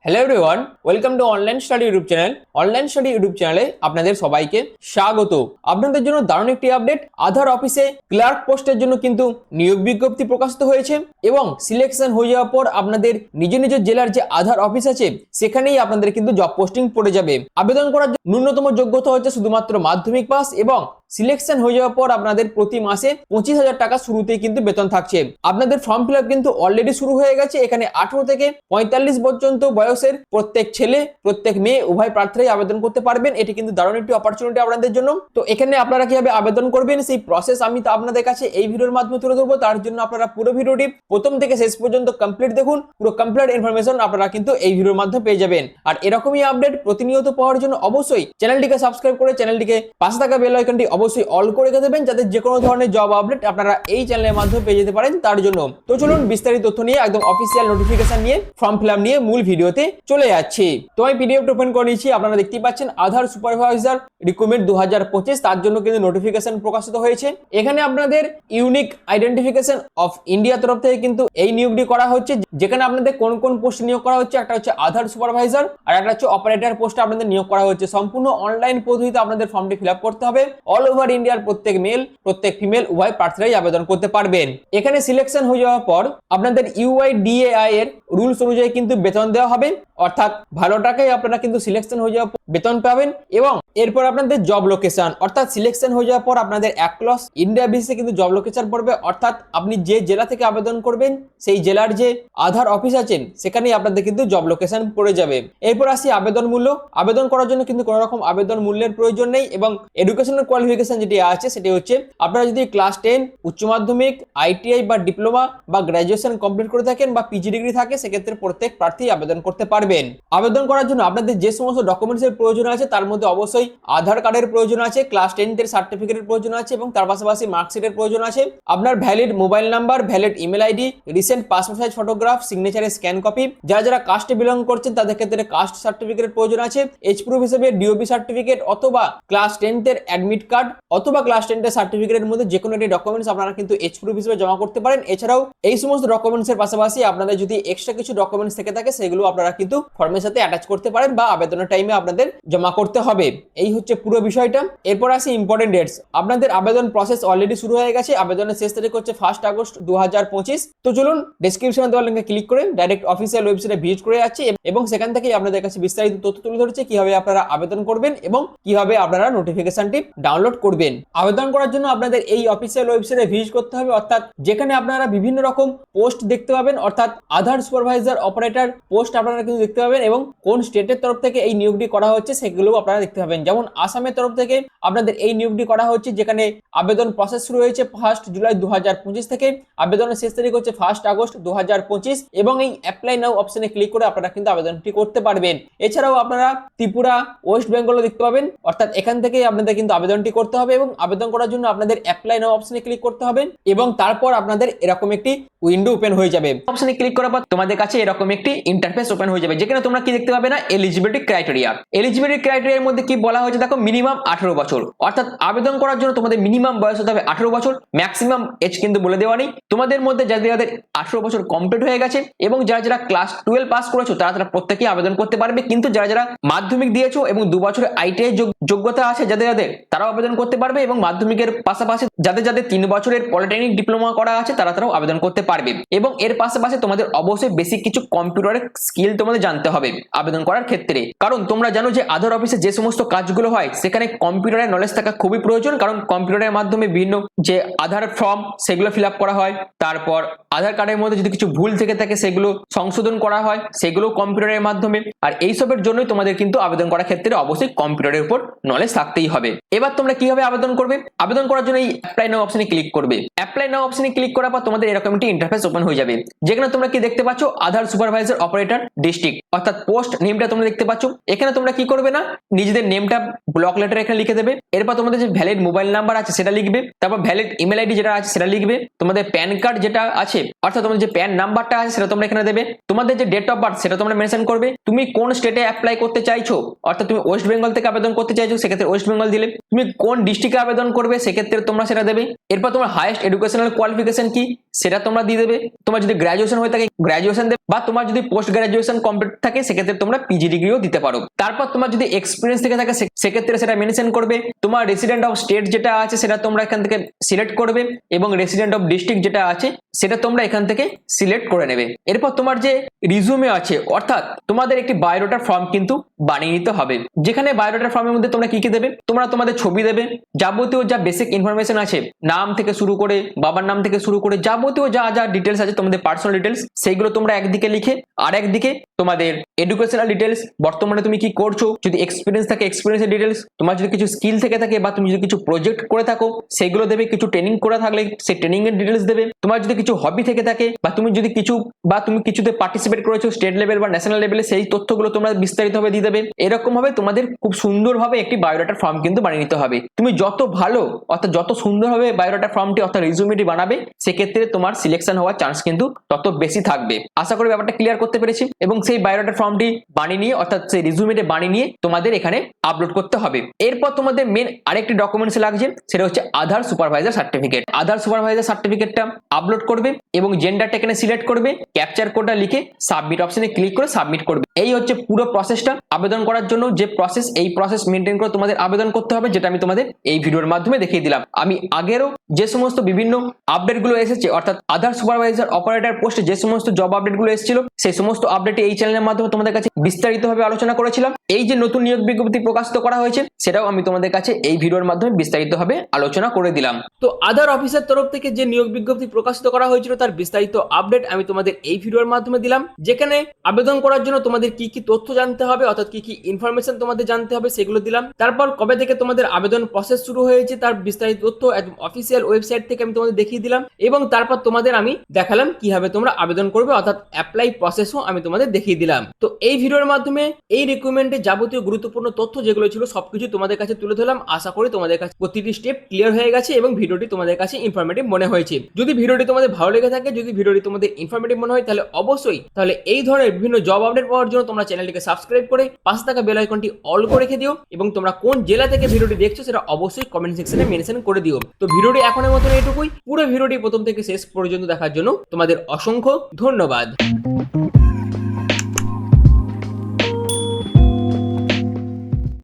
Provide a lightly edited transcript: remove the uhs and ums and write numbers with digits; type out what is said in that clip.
Hello everyone, welcome to online study YouTube channel. Online study YouTube চ্যানেলে আপনাদের সবাইকে স্বাগত। আপনাদের জন্য দারুণ একটি আপডেট। আধার অফিসে ক্লার্ক পোস্টের জন্য কিন্তু নিয়োগ বিজ্ঞপ্তি প্রকাশিত হয়েছে এবং সিলেকশন হয়ে যাওয়ার পর আপনাদের নিজ নিজ জেলার যে আধার অফিস আছে সেখানেই আপনাদের কিন্তু জব পোস্টিং পড়ে যাবে। আবেদন করার ন্যূনতম যোগ্যতা হচ্ছে শুধুমাত্র মাধ্যমিক পাস এবং সিলেকশন হয়ে যাওয়ার পর আপনাদের প্রতি মাসে 25,000 টাকা শুরুতেই কিন্তু বেতন থাকছে। আপনাদের ফর্ম ফিল আপ কিন্তু অলরেডি শুরু হয়ে গেছে। এখানে 18 থেকে 45 পর্যন্ত বয়সের প্রত্যেক ছেলে প্রত্যেক মেয়ে উভয় প্রার্থীরাই আবেদন করতে পারবেন। এটি কিন্তু দারুণ একটি অপরচুনিটি আপনাদের জন্য। তো এখানে আপনারা কিভাবে আবেদন করবেন সেই প্রসেস আমি আপনাদের কাছে এই ভিডিওর মাধ্যমে তুলে ধরবো। তার জন্য আপনারা পুরো ভিডিওটি প্রথম থেকে শেষ পর্যন্ত কমপ্লিট দেখুন। পুরো কমপ্লিট ইনফরমেশন আপনারা কিন্তু এই ভিডিওর মাধ্যমে পেয়ে যাবেন। আর এরকমই আপডেট প্রতিনিয়ত পাওয়ার জন্য অবশ্যই চ্যানেলটিকে সাবস্ক্রাইব করে চ্যানেলটিকে পাশে থাকা বেল আইকনটি অবশ্যই অল করে রেখে দেবেন, যাতে যে কোনো ধরনের জব আপডেট আপনারা এই চ্যানেলের মাধ্যমে পেয়ে যেতে পারেন তার জন্য। তো চলুন বিস্তারিত তথ্য নিয়ে একদম অফিসিয়াল নোটিফিকেশন নিয়ে ফর্ম ফিল আপ নিয়ে মূল ভিডিওতে চলে যাচ্ছি। তো আমি পিডিএফ ওপেন করে নিয়েছি। আপনারা দেখতেই পাচ্ছেন আধার সুপারভাইজার রিক্রুটমেন্ট 2025 তার জন্য কিন্তু নোটিফিকেশন প্রকাশিত হয়েছে। এখানে আপনাদের ইউনিক আইডেন্টিফিকেশন অফ ইন্ডিয়া তরফ থেকে কিন্তু এই নিয়োগটি করা হচ্ছে, যেখানে আপনাদের কোন কোন পোস্টে নিয়োগ করা হচ্ছে। একটা হচ্ছে আধার সুপারভাইজার আর একটা হচ্ছে অপারেটর পোস্টে আপনাদের নিয়োগ করা হচ্ছে। সম্পূর্ণ অনলাইন পদ্ধতিতে আপনাদের ফর্মটি ফিল আপ করতে হবে। অল ওভার ইন্ডিয়ার প্রত্যেক মেল প্রত্যেক ফিমেল উভয় প্রার্থীরাই আবেদন করতে পারবেন। এখানে সিলেকশন হয়ে যাওয়ার পর আপনাদের ইউআইডিএআই এর রুলস অনুযায়ী কিন্তু বেতন দেওয়া হবে, অর্থাৎ ভালো টাকায় আপনারা কিন্তু সিলেকশন হয়ে যাওয়ার বেতন পাবেন। এবং এরপর আপনাদের জব লোকেশন, অর্থাৎ সিলেকশন হয়ে যাওয়ার পর আপনাদের অ্যাক্রস ইন্ডিয়া বেসিসে কিন্তু জব লোকেশন পড়বে, অর্থাৎ আপনি যে জেলা থেকে আবেদন করবেন সেই জেলার যে আধার অফিস আছেন সেখানেই আপনাদের কিন্তু জব লোকেশন পড়ে যাবে। এরপর আসি আবেদন মূল্য। আবেদন করার জন্য কিন্তু কোনো রকম আবেদন মূল্যের প্রয়োজন নেই এবং এডুকেশনাল কোয়ালিফিকেশন যেটি আছে সেটি হচ্ছে আপনারা যদি ক্লাস 10 উচ্চ মাধ্যমিক আইটিআই বা ডিপ্লোমা বা গ্র্যাজুয়েশন কমপ্লিট করে থাকেন বা পিজি ডিগ্রি থাকে সেক্ষেত্রে প্রত্যেক প্রার্থী আবেদন করতে পারবেন। আবেদন করার জন্য আপনাদের যে সমস্ত ডকুমেন্টসের প্রয়োজন আছে তার মধ্যে অবশ্যই আধার কার্ডের প্রয়োজন আছে, ক্লাস 10 এর সার্টিফিকেটের প্রয়োজন আছে এবং তার পাশাপাশি মার্কশিটের প্রয়োজন আছে। আপনার valid mobile number, valid email ID, recent passport size photograph, সিগনেচারের স্ক্যান কপি। যারা যারা কাস্টে বিলং করছেন তাদের ক্ষেত্রে কাস্ট সার্টিফিকেটের প্রয়োজন আছে। এজ প্রুফ হিসেবে ডিওবি সার্টিফিকেট অথবা ক্লাস 10 এর অ্যাডমিট কার্ড অথবা ক্লাস 10 এর সার্টিফিকেটের মধ্যে যে কোনো একটি ডকুমেন্টস আপনারা কিন্তু এজ প্রুফ হিসেবে জমা করতে পারেন। এছাড়াও এই সমস্ত ডকুমেন্টসের পাশাপাশি আপনাদের যদি এক্সট্রা কিছু ডকুমেন্টস থেকে থাকে সেগুলো আপনারা কিন্তু ফর্মের সাথে অ্যাটাচ করতে পারেন বা আবেদনের টাইমে আপনাদের জমা করতে হবে। এই হচ্ছে পুরো বিষয়টা। এরপর আসি ইম্পর্টেন্ট ডেটস। আপনাদের আবেদন প্রসেস অলরেডি শুরু হয়ে গেছে। আবেদনের শেষ তারিখ হচ্ছে 1 আগস্ট 2025। তো চলুন ডেসক্রিপশনে দেওয়া লিংকে ক্লিক করে ডাইরেক্ট অফিসিয়াল ওয়েবসাইটে ভিজিট করে যাচ্ছি এবং সেখান থেকেই আপনাদের কাছে বিস্তারিত তথ্য তুলে ধরেছে কিভাবে আপনারা আবেদন করবেন এবং কিভাবে আপনারা নোটিফিকেশনটি ডাউনলোড করবেন। আবেদন করার জন্য আপনাদের এই অফিসিয়াল ওয়েবসাইটে ভিজিট করতে হবে, অর্থাৎ যেখানে আপনারা বিভিন্ন রকম পোস্ট দেখতে পাবেন, অর্থাৎ আধার সুপারভাইজার অপারেটর পোস্ট আপনারা কিন্তু দেখতে পাবেন এবং কোন স্টেটের তরফ থেকে এই নিয়োগটি করা হচ্ছে সেগুলো আপনারা দেখতে পাবেন। যেমন আসামের তরফ থেকে আপনাদের এই নিয়োগটি করা হচ্ছে, যেখানে আবেদন প্রসেস শুরু হয়েছে 1 জুলাই 2025 থেকে। আবেদনের শেষ তারিখ হচ্ছে 1 আগস্ট 2025 এবং এই অ্যাপ্লাই নাও অপশনে ক্লিক করে আপনারা কিন্তু আবেদনটি করতে পারবেন। এছাড়াও আপনারা ত্রিপুরা, ওয়েস্ট বেঙ্গলও দেখতে পাবেন, অর্থাৎ এখান থেকেই আপনাদের কিন্তু আবেদনটি করতে হবে এবং আবেদন করার জন্য আপনাদের অ্যাপ্লাই নাও অপশনে ক্লিক করতে হবে এবং তারপর আপনাদের এরকম একটি উইন্ডো ওপেন হয়ে যাবে। অপশনে ক্লিক করার পর তোমাদের কাছে এরকম একটি ইন্টারফেস ওপেন হয়ে যাবে, যেখানে তোমরা কি দেখতে পাবে না এলিজিবিলিটি ক্রাইটেরিয়া। এলিজিবিলিটি ক্রাইটেরিয়ার মধ্যে কি বলা হয়েছে দেখো, মিনিমাম 18 বছর, অর্থাৎ আবেদন করার জন্য তোমাদের মিনিমাম বয়স হতে হবে 18 বছর। ম্যাক্সিমাম এজ কিন্তু বলে দেওয়া নেই। তোমাদের মধ্যে যাদের 18 বছর কমপ্লিট হয়ে গেছে এবং যারা যারা ক্লাস 12 পাস করেছো তারা প্রত্যেকেই আবেদন করতে পারবে, কিন্তু যারা যারা মাধ্যমিক দিয়েছো এবং 2 বছরের আইটিআই যোগ্যতা আছে যাদের তারাও আবেদন করতে পারবে এবং মাধ্যমিকের পাশাপাশি যাদের 3 বছরের পলিটেকনিক ডিপ্লোমা করা আছে তারাও আবেদন করতে পারবে। এবং এর পাশাপাশি তোমাদের অবশ্যই বেসিক কিছু কম্পিউটারের স্কিল তোমাদের জানতে হবে আবেদন করার ক্ষেত্রে, কারণ তোমরা জানো যে আধার অফিসে যে সমস্ত কাজগুলো হয় সেখানে কম্পিউটারের নলেজ থাকা খুবই প্রয়োজন, কারণ কম্পিউটারের মাধ্যমে বিভিন্ন যে আধার ফর্ম সেগুলো ফিল আপ করা হয়, তারপর আধার কার্ডের মধ্যে যদি কিছু ভুল থেকে থাকে সেগুলো সংশোধন করা হয়, সেগুলো কম্পিউটারের মাধ্যমে। আর এইসবের জন্যই তোমাদের কিন্তু আবেদন করার ক্ষেত্রে অবশ্যই কম্পিউটারের উপর নলেজ থাকতেই হবে। এবার তোমরা কিভাবে আবেদন করবে? আবেদন করার জন্য এই অ্যাপ্লাই নাও অপশনে ক্লিক করবে। অ্যাপ্লাই নাও অপশনে ক্লিক করার পর তোমাদের এরকম একটি ইন্টারফেস ওপেন হয়ে যাবে, যেখানে তোমরা কি দেখতে পাচ্ছ আধার সুপারভাইজার অপারেটর ডিস্ট্রিক্ট, অর্থাৎ পোস্ট নেমটা তোমরা দেখতে পাচ্ছ। এখানে তোমরা কি করবে না, নিজেদের নেমটা ব্লক লেটার এখানে লিখে দেবে। এরপর তোমাদের যে ভ্যালিড মোবাইল নাম্বার আছে সেটা লিখবে, তারপর ভ্যালিড ইমেল আইডি যেটা আছে সেটা লিখবে, তোমাদের প্যান কার্ড যেটা আছে অর্থাৎ তোমাদের যে প্যান নাম্বারটা আছে সেটা তোমরা এখানে দেবে, তোমাদের যে ডেট অফ বার্থ সেটা তোমরা মেনশন করবে, তুমি কোন স্টেটে অ্যাপ্লাই করতে চাইছো, অর্থাৎ তুমি ওয়েস্ট বেঙ্গল থেকে আবেদন করতে চাইছো সেক্ষেত্রে ওয়েস্ট বেঙ্গল দিলে, তুমি কোন ডিস্ট্রিক্টে আবেদন করবে সেক্ষেত্রে তোমরা সেটা দেবে। এরপর তোমার হাইয়েস্ট এডুকেশনাল কোয়ালিফিকেশন কি সেটা তোমরা দিয়ে দেবে। তোমার যদি গ্র্যাজুয়েশন হয়ে থাকে গ্র্যাজুয়েশন দেবে, বা তোমার যদি পোস্ট গ্র্যাজুয়েশন কমপ্লিট থাকে সেক্ষেত্রে তোমরা পিজি ডিগ্রিও দিতে পারো। তারপর তোমার যদি এক্সপিরিয়েন্স থেকে থাকে সেক্ষেত্রে সেটা মেনশন করবে। তোমার রেসিডেন্ট অফ স্টেট যেটা আছে সেটা তোমরা এখান থেকে সিলেক্ট করবে, এবং রেসিডেন্ট অফ ডিস্ট্রিক্ট যেটা আছে সেটা তোমরা এখান থেকে সিলেক্ট করে নেবে। এরপর তোমার যে রিজুমে আছে অর্থাৎ তোমাদের একটি বায়োডাটা ফর্ম কিন্তু বানিয়ে নিতে হবে, যেখানে বায়োডাটা ফর্মের মধ্যে তোমরা কি কি দেবে, তোমরা তোমাদের ছবি দেবে, যাবতীয় যা বেসিক ইনফরমেশন আছে নাম থেকে শুরু করে বাবার নাম থেকে শুরু করে যাবতীয় যা যা ডিটেলস আছে তোমাদের পার্সোনাল ডিটেলস সেইগুলো তোমরা একদিকে লিখে, আর একদিকে তোমাদের এডুকেশনাল ডিটেলস, বর্তমানে তুমি কি করছো, যদি এক্সপিরিয়েন্স থাকে এক্সপিরিয়েন্সের ডিটেলস, তোমার যদি কিছু স্কিল থেকে থাকে বা তুমি যদি কিছু প্রজেক্ট করে থাকো সেগুলো দেবে, কিছু ট্রেনিং করে থাকলে সেই ট্রেনিং এর ডিটেলস দেবে, তোমার যদি কিছু হবি থেকে থাকে বা তুমি যদি তুমি কিছুতে পার্টিসিপেট করেছো স্টেট লেভেল বা ন্যাশনাল লেভেলে সেই তথ্যগুলো তোমরা বিস্তারিতভাবে দিয়ে দেবে। এরকম ভাবে তোমাদের খুব সুন্দরভাবে একটি বায়োডাটার ফর্ম কিন্তু বানিয়ে নিতে হবে। তুমি যত ভালো অর্থাৎ যত সুন্দরভাবে বায়োডাটা ফর্মটি অর্থাৎ রিজুমেটি বানাবে সেক্ষেত্রে তোমার সিলেকশন হওয়ার চান্স কিন্তু তত বেশি থাকবে। আশা করি ব্যাপারটা ক্লিয়ার করতে পেরেছি। এবং সেই বায়োডাটা ফর্মটি বানিয়ে নিয়ে অর্থাৎ সেই রিজুমেটি বানিয়ে নিয়ে তোমাদের এখানে আপলোড করতে হবে। এরপর তোমাদের মেন আরেকটি ডকুমেন্টস লাগছে, সেটা হচ্ছে আধার সুপারভাইজার সার্টিফিকেট। আধার সুপারভাইজার সার্টিফিকেটটা আপলোড করবে এবং জেন্ডারটা এখানে সিলেক্ট করবে, ক্যাপচার কোডটা লিখে সাবমিট অপশনে ক্লিক করে সাবমিট করবে। এই হচ্ছে পুরো প্রসেসটা। আবেদন করার জন্য যে প্রসেস, এই প্রসেস মেনটেন করে তোমাদের আবেদন করতে হবে, যেটা আমি তোমাদের এই ভিডিওর মাধ্যমে দেখিয়ে দিলাম। আমি আগেরও যে সমস্ত বিভিন্ন আপডেট গুলো এসেছে অর্থাৎ আধার সুপারভাইজার অপারেটর পোস্টে যে সমস্ত জব আপডেট গুলো এসেছিল সেই সমস্ত আপডেট এই চ্যানেলের মাধ্যমে তোমাদের কাছে বিস্তারিতভাবে আলোচনা করেছিলাম। এই যে নতুন নিয়োগ বিজ্ঞপ্তি প্রকাশিত করা হয়েছে সেটাও আমি তোমাদের কাছে এই ভিডিওর মাধ্যমে বিস্তারিতভাবে আলোচনা করে দিলাম। তো আধার অফিসের তরফ থেকে যে নিয়োগ বিজ্ঞপ্তি প্রকাশিত করা হয়েছিল তার বিস্তারিত আপডেট আমি তোমাদের এই ভিডিওর মাধ্যমে দিলাম, যেখানে আবেদন করার জন্য তোমাদের কি কি তথ্য জানতে হবে অর্থাৎ কি কি ইনফরমেশন তোমাদের জানতে হবে সেগুলো দিলাম। তারপর কবে থেকে তোমাদের আবেদন প্রসেস শুরু হয়েছে তার বিস্তারিত তথ্য একদম অফিসিয়াল ওয়েবসাইট থেকে আমি তোমাদের দেখিয়ে দিলাম, এবং তারপর তোমাদের আমি দেখালাম কিভাবে তোমরা আবেদন করবে অর্থাৎ অ্যাপ্লাই প্রসেসও আমি তোমাদের দেখিয়ে দিলাম। তো এই ভিডিওর মাধ্যমে এই রিক্রুটমেন্টের যাবতীয় গুরুত্বপূর্ণ তথ্য যেগুলো ছিল সবকিছু তোমাদের কাছে তুলে ধরলাম। আশা করি তোমাদের কাছে প্রতিটি স্টেপ ক্লিয়ার হয়ে গেছে এবং ভিডিওটি তোমাদের কাছে ইনফরমেটিভ মনে হয়েছে। যদি ভিডিওটি তোমাদের ভালো লেগে থাকে, যদি ভিডিওটি তোমাদের ইনফরমেটিভ মনে হয় তাহলে অবশ্যই এই ধরনের বিভিন্ন জব আপডেট পাওয়ার জন্য তোমরা চ্যানেলটিকে সাবস্ক্রাইব করে পাশে থাকা বেল আইকনটি অল করে রেখে দিও, এবং তোমরা কোন জেলা থেকে ভিডিওটি দেখছো সেটা অবশ্যই কমেন্ট সেকশনে মেনশন করে দিও। তো ভিডিওটি এখনের মতন এইটুকুই। পুরো ভিডিওটি প্রথম থেকে শেষ পর্যন্ত দেখার জন্য তোমাদের অসংখ্য ধন্যবাদ।